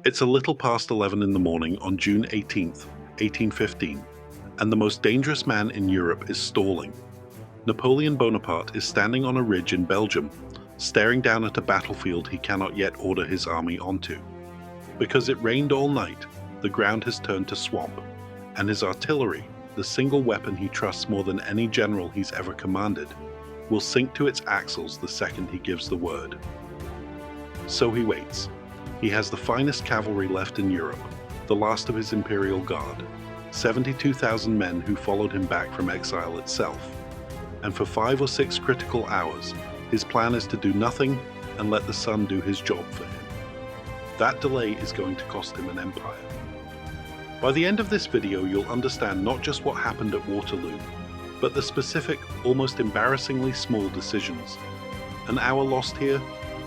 It's a little past 11 in the morning on June 18th, 1815, and the most dangerous man in Europe is stalling. Napoleon Bonaparte is standing on a ridge in Belgium, staring down at a battlefield he cannot yet order his army onto. Because it rained all night, the ground has turned to swamp, and his artillery, the single weapon he trusts more than any general he's ever commanded, will sink to its axles the second he gives the word. So he waits. He has the finest cavalry left in Europe, the last of his Imperial Guard, 72,000 men who followed him back from exile itself. And for 5 or 6 critical hours, his plan is to do nothing and let the sun do his job for him. That delay is going to cost him an empire. By the end of this video, you'll understand not just what happened at Waterloo, but the specific, almost embarrassingly small decisions. An hour lost here,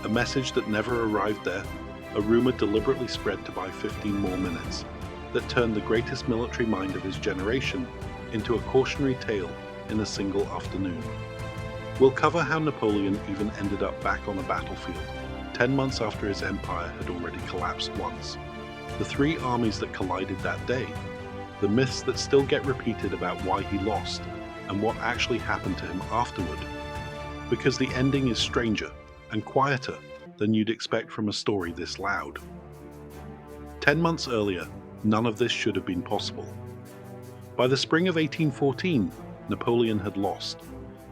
a message that never arrived there, a rumor deliberately spread to buy 15 more minutes, that turned the greatest military mind of his generation into a cautionary tale in a single afternoon. We'll cover how Napoleon even ended up back on a battlefield, 10 months after his empire had already collapsed once. The 3 armies that collided that day, the myths that still get repeated about why he lost, and what actually happened to him afterward. Because the ending is stranger and quieter than you'd expect from a story this loud. 10 months earlier, none of this should have been possible. By the spring of 1814, Napoleon had lost.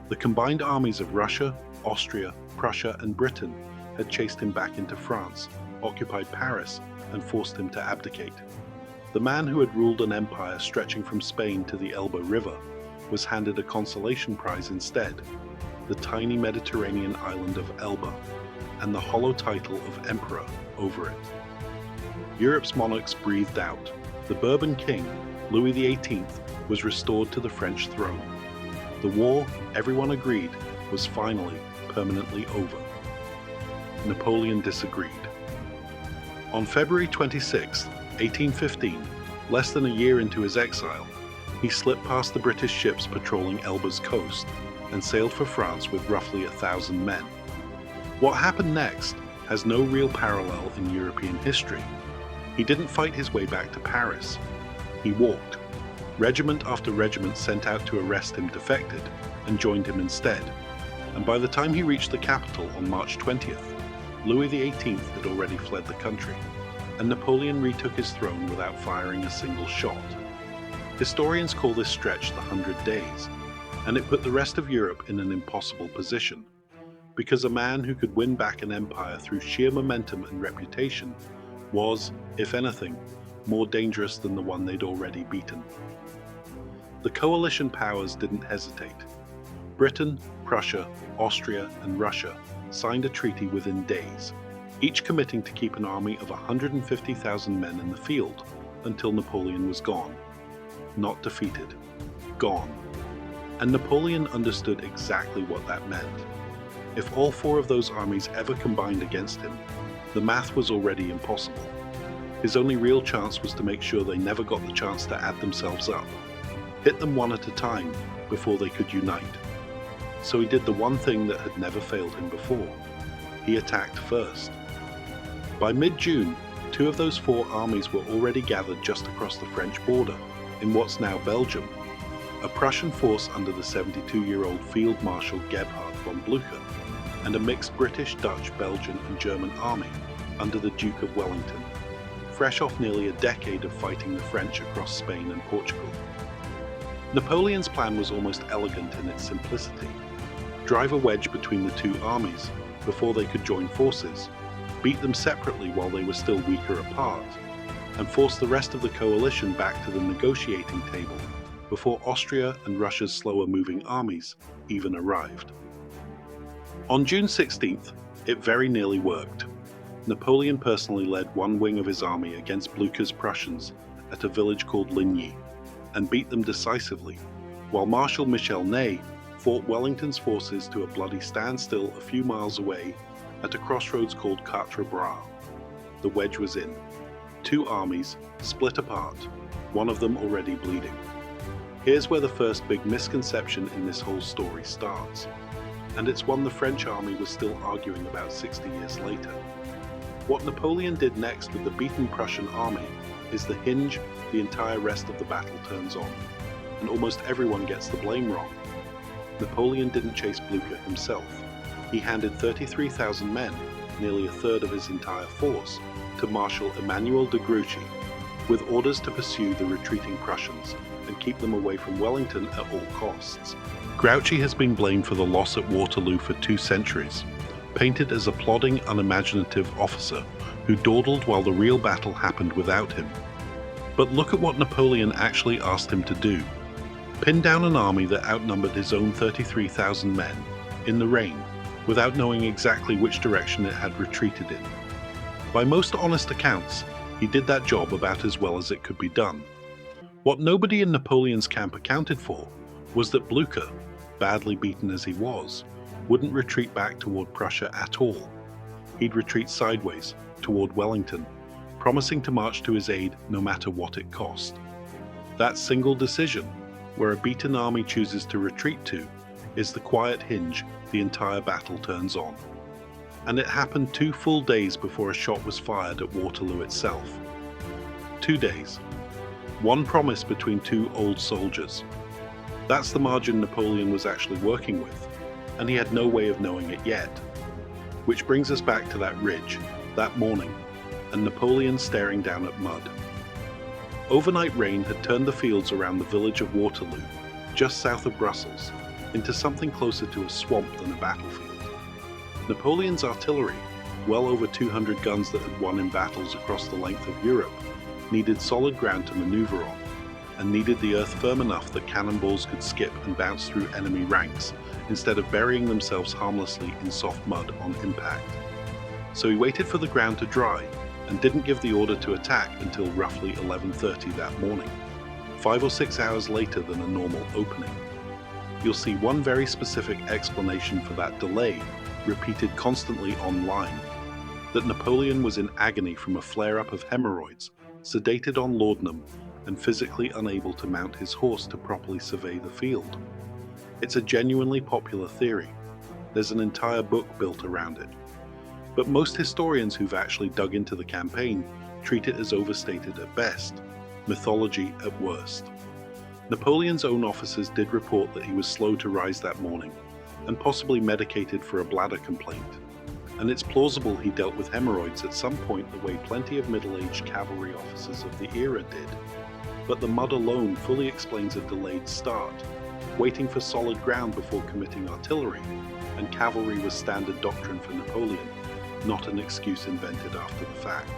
The combined armies of Russia, Austria, Prussia, and Britain had chased him back into France, occupied Paris, and forced him to abdicate. The man who had ruled an empire stretching from Spain to the Elbe River was handed a consolation prize instead, the tiny Mediterranean island of Elba, and the hollow title of Emperor over it. Europe's monarchs breathed out. The Bourbon king, Louis XVIII, was restored to the French throne. The war, everyone agreed, was finally permanently over. Napoleon disagreed. On February 26, 1815, less than a year into his exile, he slipped past the British ships patrolling Elba's coast and sailed for France with roughly 1,000 men. What happened next has no real parallel in European history. He didn't fight his way back to Paris. He walked. Regiment after regiment sent out to arrest him defected and joined him instead. And by the time he reached the capital on March 20th, Louis XVIII had already fled the country, and Napoleon retook his throne without firing a single shot. Historians call this stretch the 100 Days, and it put the rest of Europe in an impossible position, because a man who could win back an empire through sheer momentum and reputation was, if anything, more dangerous than the one they'd already beaten. The coalition powers didn't hesitate. Britain, Prussia, Austria, and Russia signed a treaty within days, each committing to keep an army of 150,000 men in the field until Napoleon was gone. Not defeated. Gone. And Napoleon understood exactly what that meant. If all 4 of those armies ever combined against him, the math was already impossible. His only real chance was to make sure they never got the chance to add themselves up, hit them one at a time before they could unite. So he did the one thing that had never failed him before. He attacked first. By mid-June, 2 of those 4 armies were already gathered just across the French border, in what's now Belgium. A Prussian force under the 72-year-old Field Marshal Gebhard von Blücher, and a mixed British, Dutch, Belgian, and German army under the Duke of Wellington, fresh off nearly a decade of fighting the French across Spain and Portugal. Napoleon's plan was almost elegant in its simplicity. Drive a wedge between the 2 armies before they could join forces, beat them separately while they were still weaker apart, and force the rest of the coalition back to the negotiating table before Austria and Russia's slower-moving armies even arrived. On June 16th, it very nearly worked. Napoleon personally led one wing of his army against Blücher's Prussians at a village called Ligny, and beat them decisively, while Marshal Ney fought Wellington's forces to a bloody standstill a few miles away at a crossroads called Quatre Bras. The wedge was in. 2 armies, split apart, one of them already bleeding. Here's where the first big misconception in this whole story starts, and it's one the French army was still arguing about 60 years later. What Napoleon did next with the beaten Prussian army is the hinge the entire rest of the battle turns on, and almost everyone gets the blame wrong. Napoleon didn't chase Blücher himself. He handed 33,000 men, nearly a third of his entire force, to Marshal Emmanuel de Grouchy, with orders to pursue the retreating Prussians and keep them away from Wellington at all costs. Grouchy has been blamed for the loss at Waterloo for 2 centuries, painted as a plodding, unimaginative officer who dawdled while the real battle happened without him. But look at what Napoleon actually asked him to do: pin down an army that outnumbered his own 33,000 men in the rain, without knowing exactly which direction it had retreated in. By most honest accounts, he did that job about as well as it could be done. What nobody in Napoleon's camp accounted for was that Blücher, badly beaten as he was, wouldn't retreat back toward Prussia at all. He'd retreat sideways, toward Wellington, promising to march to his aid no matter what it cost. That single decision, where a beaten army chooses to retreat to, is the quiet hinge the entire battle turns on. And it happened 2 full days before a shot was fired at Waterloo itself. 2 days. One promise between 2 old soldiers. That's the margin Napoleon was actually working with, and he had no way of knowing it yet. Which brings us back to that ridge, that morning, and Napoleon staring down at mud. Overnight rain had turned the fields around the village of Waterloo, just south of Brussels, into something closer to a swamp than a battlefield. Napoleon's artillery, well over 200 guns that had won in battles across the length of Europe, needed solid ground to maneuver on, and needed the earth firm enough that cannonballs could skip and bounce through enemy ranks, instead of burying themselves harmlessly in soft mud on impact. So he waited for the ground to dry, and didn't give the order to attack until roughly 11:30 that morning, 5 or 6 hours later than a normal opening. You'll see one very specific explanation for that delay, repeated constantly online: that Napoleon was in agony from a flare-up of hemorrhoids, sedated on laudanum, and physically unable to mount his horse to properly survey the field. It's a genuinely popular theory. There's an entire book built around it. But most historians who've actually dug into the campaign treat it as overstated at best, mythology at worst. Napoleon's own officers did report that he was slow to rise that morning, and possibly medicated for a bladder complaint. And it's plausible he dealt with hemorrhoids at some point the way plenty of middle-aged cavalry officers of the era did. But the mud alone fully explains a delayed start, waiting for solid ground before committing artillery, and cavalry was standard doctrine for Napoleon, not an excuse invented after the fact.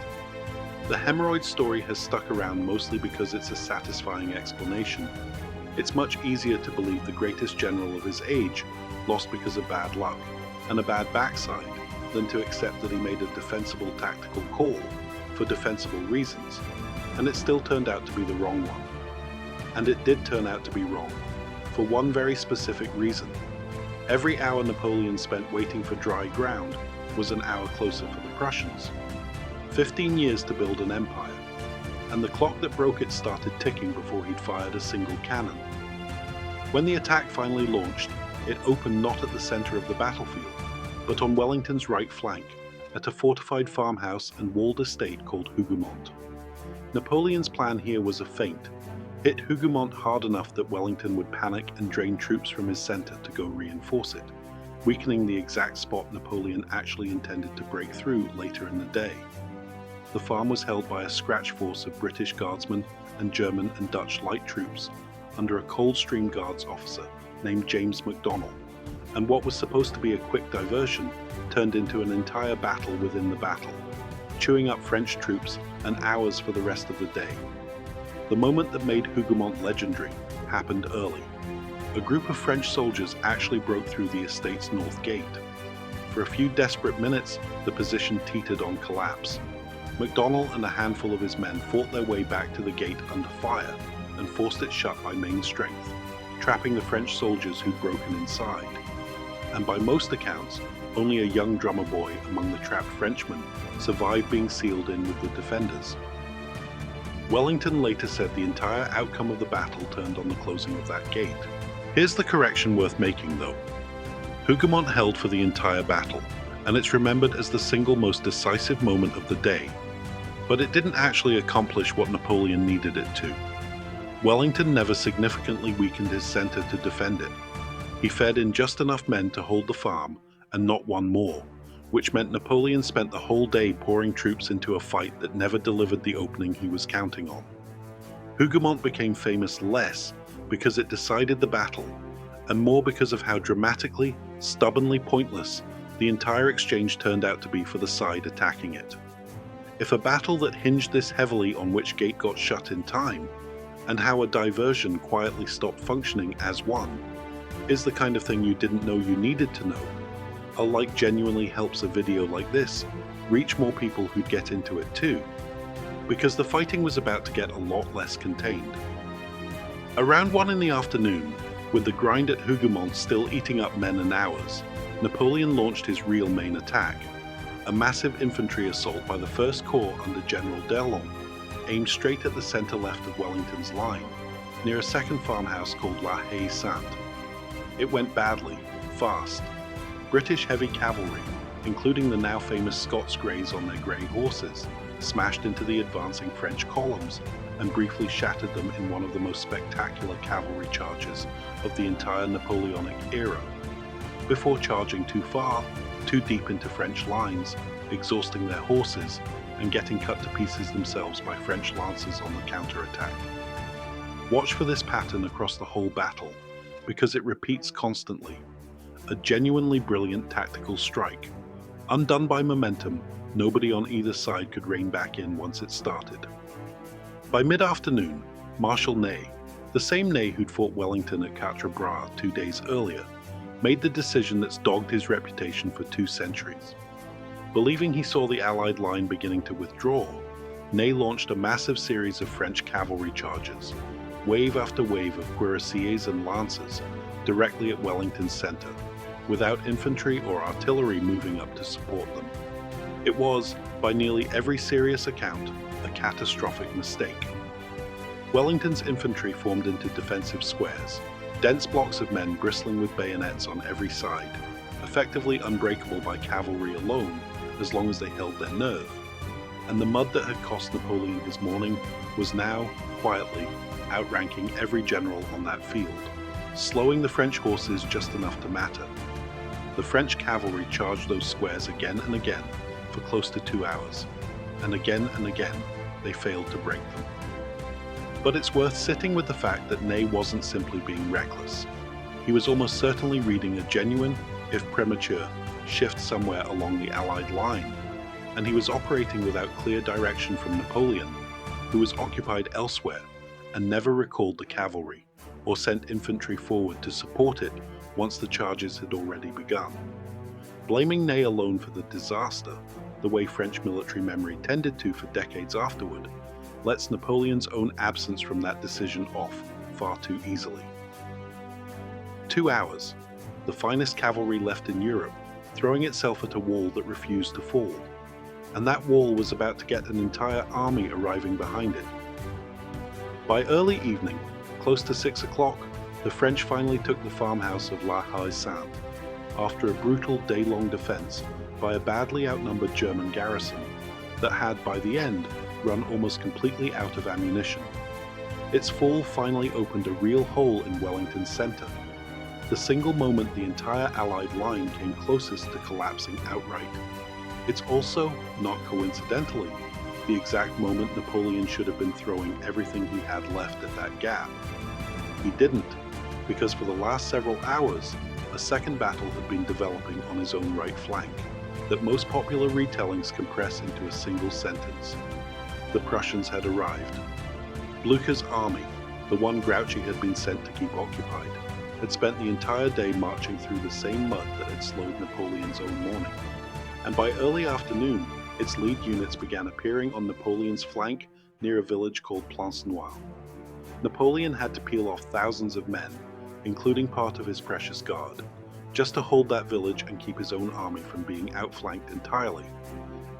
The hemorrhoid story has stuck around mostly because it's a satisfying explanation. It's much easier to believe the greatest general of his age lost because of bad luck and a bad backside than to accept that he made a defensible tactical call for defensible reasons, and it still turned out to be the wrong one. And it did turn out to be wrong, for one very specific reason. Every hour Napoleon spent waiting for dry ground was an hour closer for the Prussians. 15 years to build an empire, and the clock that broke it started ticking before he'd fired a single cannon. When the attack finally launched, it opened not at the center of the battlefield, but on Wellington's right flank, at a fortified farmhouse and walled estate called Hougoumont. Napoleon's plan here was a feint: hit Hougoumont hard enough that Wellington would panic and drain troops from his center to go reinforce it, weakening the exact spot Napoleon actually intended to break through later in the day. The farm was held by a scratch force of British guardsmen and German and Dutch light troops under a Coldstream Guards officer named James MacDonell, and what was supposed to be a quick diversion turned into an entire battle within the battle, chewing up French troops and hours for the rest of the day. The moment that made Hougoumont legendary happened early. A group of French soldiers actually broke through the estate's north gate. For a few desperate minutes, the position teetered on collapse. MacDonell and a handful of his men fought their way back to the gate under fire and forced it shut by main strength, trapping the French soldiers who'd broken inside. And by most accounts, only a young drummer boy among the trapped Frenchmen survived being sealed in with the defenders. Wellington later said the entire outcome of the battle turned on the closing of that gate. Here's the correction worth making though. Hougoumont held for the entire battle, and it's remembered as the single most decisive moment of the day. But it didn't actually accomplish what Napoleon needed it to. Wellington never significantly weakened his centre to defend it. He fed in just enough men to hold the farm, and not one more, which meant Napoleon spent the whole day pouring troops into a fight that never delivered the opening he was counting on. Hougoumont became famous less because it decided the battle, and more because of how dramatically, stubbornly pointless the entire exchange turned out to be for the side attacking it. If a battle that hinged this heavily on which gate got shut in time, and how a diversion quietly stopped functioning as one, is the kind of thing you didn't know you needed to know, a like genuinely helps a video like this reach more people who'd get into it too, because the fighting was about to get a lot less contained. Around 1 in the afternoon, with the grind at Hougoumont still eating up men and hours, Napoleon launched his real main attack, a massive infantry assault by the 1st Corps under General d'Erlon, aimed straight at the centre-left of Wellington's line, near a second farmhouse called La Haye Sainte. It went badly, fast. British heavy cavalry, including the now famous Scots Greys on their grey horses, smashed into the advancing French columns and briefly shattered them in one of the most spectacular cavalry charges of the entire Napoleonic era, before charging too far, too deep into French lines, exhausting their horses, and getting cut to pieces themselves by French lancers on the counterattack. Watch for this pattern across the whole battle, because it repeats constantly. A genuinely brilliant tactical strike. Undone by momentum, nobody on either side could rein back in once it started. By mid-afternoon, Marshal Ney, the same Ney who'd fought Wellington at Quatre Bras 2 days earlier, made the decision that's dogged his reputation for 2 centuries. Believing he saw the Allied line beginning to withdraw, Ney launched a massive series of French cavalry charges, wave after wave of cuirassiers and lancers, directly at Wellington's centre, without infantry or artillery moving up to support them. It was, by nearly every serious account, a catastrophic mistake. Wellington's infantry formed into defensive squares, dense blocks of men bristling with bayonets on every side, effectively unbreakable by cavalry alone as long as they held their nerve, and the mud that had cost Napoleon his morning was now, quietly, outranking every general on that field, slowing the French horses just enough to matter. The French cavalry charged those squares again and again for close to 2 hours, and again they failed to break them. But it's worth sitting with the fact that Ney wasn't simply being reckless. He was almost certainly reading a genuine, if premature, shift somewhere along the Allied line, and he was operating without clear direction from Napoleon, who was occupied elsewhere and never recalled the cavalry, or sent infantry forward to support it once the charges had already begun. Blaming Ney alone for the disaster, the way French military memory tended to for decades afterward, lets Napoleon's own absence from that decision off far too easily. 2 hours, the finest cavalry left in Europe, throwing itself at a wall that refused to fall, and that wall was about to get an entire army arriving behind it. By early evening, close to 6 o'clock, the French finally took the farmhouse of La Haye Sainte, after a brutal day-long defense by a badly outnumbered German garrison that had, by the end, run almost completely out of ammunition. Its fall finally opened a real hole in Wellington's centre, the single moment the entire Allied line came closest to collapsing outright. It's also, not coincidentally, the exact moment Napoleon should have been throwing everything he had left at that gap. He didn't, because for the last several hours, a second battle had been developing on his own right flank, that most popular retellings compress into a single sentence. The Prussians had arrived. Blücher's army, the one Grouchy had been sent to keep occupied, had spent the entire day marching through the same mud that had slowed Napoleon's own morning, and by early afternoon, its lead units began appearing on Napoleon's flank near a village called Plancenoit. Napoleon had to peel off thousands of men, including part of his precious guard, just to hold that village and keep his own army from being outflanked entirely,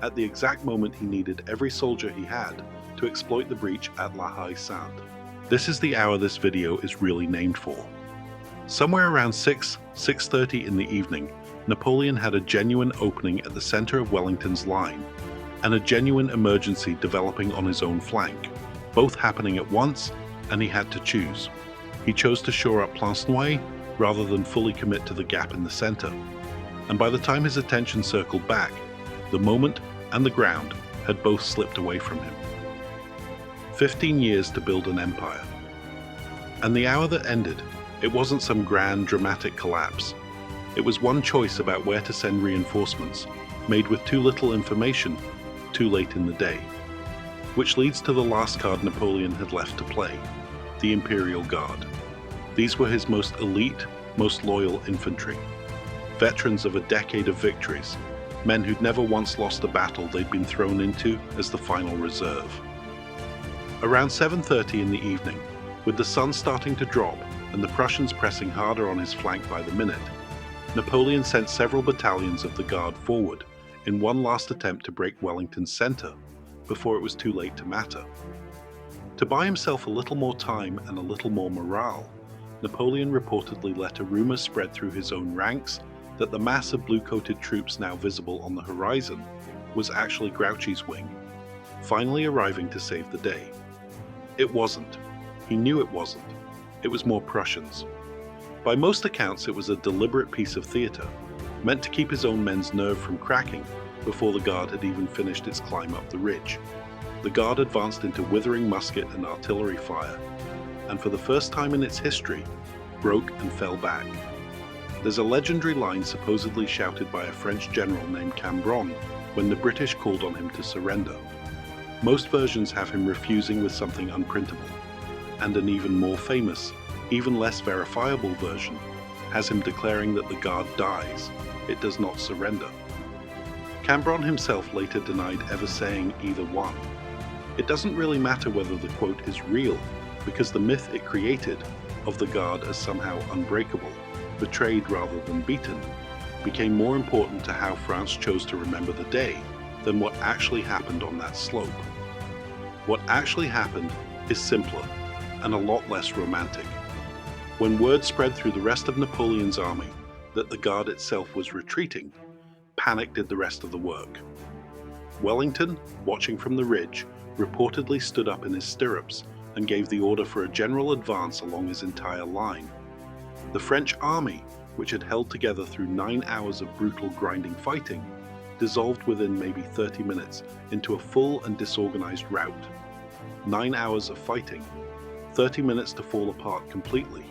at the exact moment he needed every soldier he had to exploit the breach at La Haye Sainte. This is the hour this video is really named for. Somewhere around 6:30 in the evening, Napoleon had a genuine opening at the center of Wellington's line, and a genuine emergency developing on his own flank, both happening at once, and he had to choose. He chose to shore up Plancenoit rather than fully commit to the gap in the center. And by the time his attention circled back, the moment and the ground had both slipped away from him. 15 years to build an empire. And the hour that ended, it wasn't some grand, dramatic collapse. It was one choice about where to send reinforcements, made with too little information, too late in the day. Which leads to the last card Napoleon had left to play, the Imperial Guard. These were his most elite, most loyal infantry. Veterans of a decade of victories, men who'd never once lost a battle they'd been thrown into as the final reserve. Around 7:30 in the evening, with the sun starting to drop and the Prussians pressing harder on his flank by the minute, Napoleon sent several battalions of the Guard forward in one last attempt to break Wellington's center before it was too late to matter. To buy himself a little more time and a little more morale, Napoleon reportedly let a rumor spread through his own ranks that the mass of blue-coated troops now visible on the horizon was actually Grouchy's wing, finally arriving to save the day. It wasn't. He knew it wasn't. It was more Prussians. By most accounts, it was a deliberate piece of theatre, meant to keep his own men's nerve from cracking before the Guard had even finished its climb up the ridge. The Guard advanced into withering musket and artillery fire, and for the first time in its history, broke and fell back. There's a legendary line supposedly shouted by a French general named Cambronne when the British called on him to surrender. Most versions have him refusing with something unprintable, and an even more famous, even less verifiable version has him declaring that the Guard dies, it does not surrender. Cambronne himself later denied ever saying either one. It doesn't really matter whether the quote is real, because the myth it created of the Guard as somehow unbreakable, betrayed rather than beaten, became more important to how France chose to remember the day than what actually happened on that slope. What actually happened is simpler and a lot less romantic. When word spread through the rest of Napoleon's army that the Guard itself was retreating, panic did the rest of the work. Wellington, watching from the ridge, reportedly stood up in his stirrups and gave the order for a general advance along his entire line. The French army, which had held together through 9 hours of brutal grinding fighting, dissolved within maybe 30 minutes into a full and disorganized rout. 9 hours of fighting, 30 minutes to fall apart completely.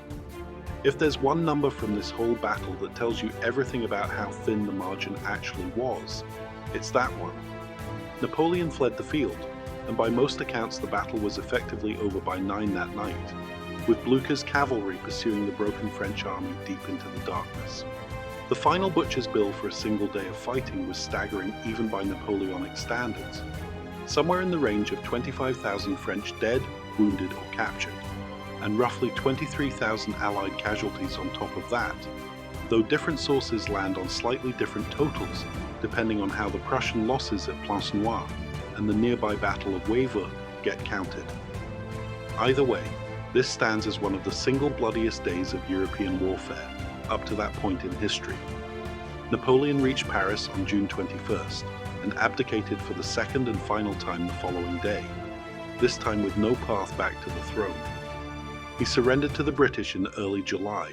If there's one number from this whole battle that tells you everything about how thin the margin actually was, it's that one. Napoleon fled the field, and by most accounts the battle was effectively over by 9 that night, with Blücher's cavalry pursuing the broken French army deep into the darkness. The final butcher's bill for a single day of fighting was staggering even by Napoleonic standards, somewhere in the range of 25,000 French dead, wounded or captured, and roughly 23,000 Allied casualties on top of that, though different sources land on slightly different totals depending on how the Prussian losses at Plancenoit and the nearby Battle of Waterloo get counted. Either way, this stands as one of the single bloodiest days of European warfare up to that point in history. Napoleon reached Paris on June 21st and abdicated for the second and final time the following day, this time with no path back to the throne. He surrendered to the British in early July,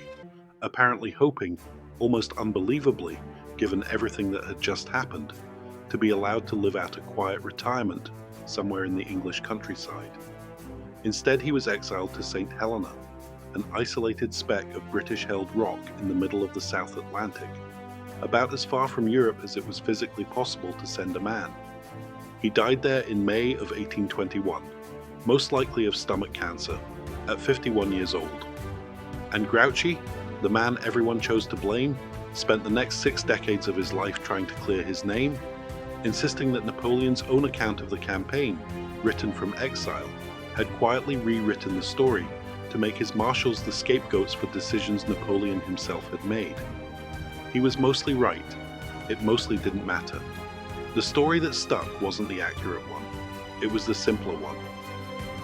apparently hoping, almost unbelievably, given everything that had just happened, to be allowed to live out a quiet retirement somewhere in the English countryside. Instead, he was exiled to Saint Helena, an isolated speck of British-held rock in the middle of the South Atlantic, about as far from Europe as it was physically possible to send a man. He died there in May of 1821, most likely of stomach cancer, at 51 years old. And Grouchy, the man everyone chose to blame, spent the next 6 decades of his life trying to clear his name, insisting that Napoleon's own account of the campaign, written from exile, had quietly rewritten the story to make his marshals the scapegoats for decisions Napoleon himself had made. He was mostly right. It mostly didn't matter. The story that stuck wasn't the accurate one. It was the simpler one.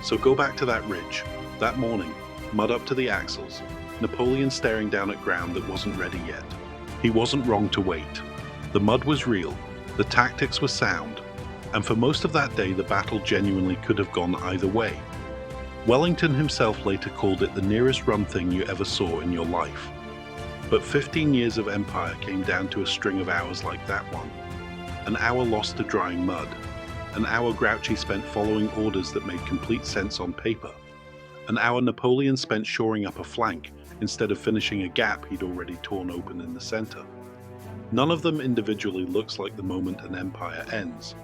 So go back to that ridge, that morning, mud up to the axles, Napoleon staring down at ground that wasn't ready yet. He wasn't wrong to wait. The mud was real, the tactics were sound, and for most of that day the battle genuinely could have gone either way. Wellington himself later called it the nearest run thing you ever saw in your life. But 15 years of empire came down to a string of hours like that one. An hour lost to drying mud, an hour Grouchy spent following orders that made complete sense on paper, an hour Napoleon spent shoring up a flank instead of finishing a gap he'd already torn open in the center. None of them individually looks like the moment an empire ends.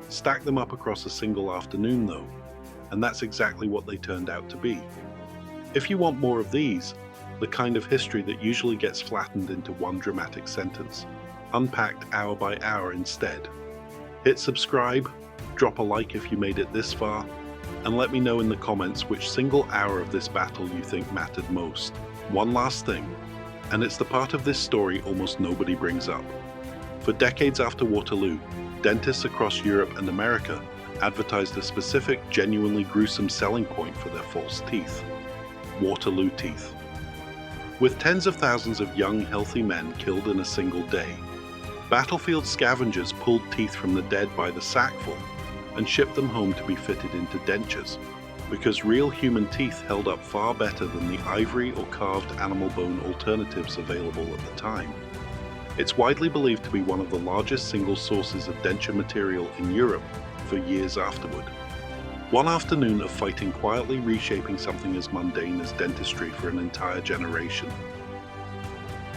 Stack them up across a single afternoon though, and that's exactly what they turned out to be. If you want more of these, the kind of history that usually gets flattened into one dramatic sentence, unpacked hour by hour instead, hit subscribe, drop a like if you made it this far, and let me know in the comments which single hour of this battle you think mattered most. One last thing, and it's the part of this story almost nobody brings up. For decades after Waterloo, dentists across Europe and America advertised a specific, genuinely gruesome selling point for their false teeth: Waterloo teeth. With tens of thousands of young, healthy men killed in a single day, battlefield scavengers pulled teeth from the dead by the sackful and shipped them home to be fitted into dentures, because real human teeth held up far better than the ivory or carved animal bone alternatives available at the time. It's widely believed to be one of the largest single sources of denture material in Europe for years afterward. One afternoon of fighting quietly reshaping something as mundane as dentistry for an entire generation,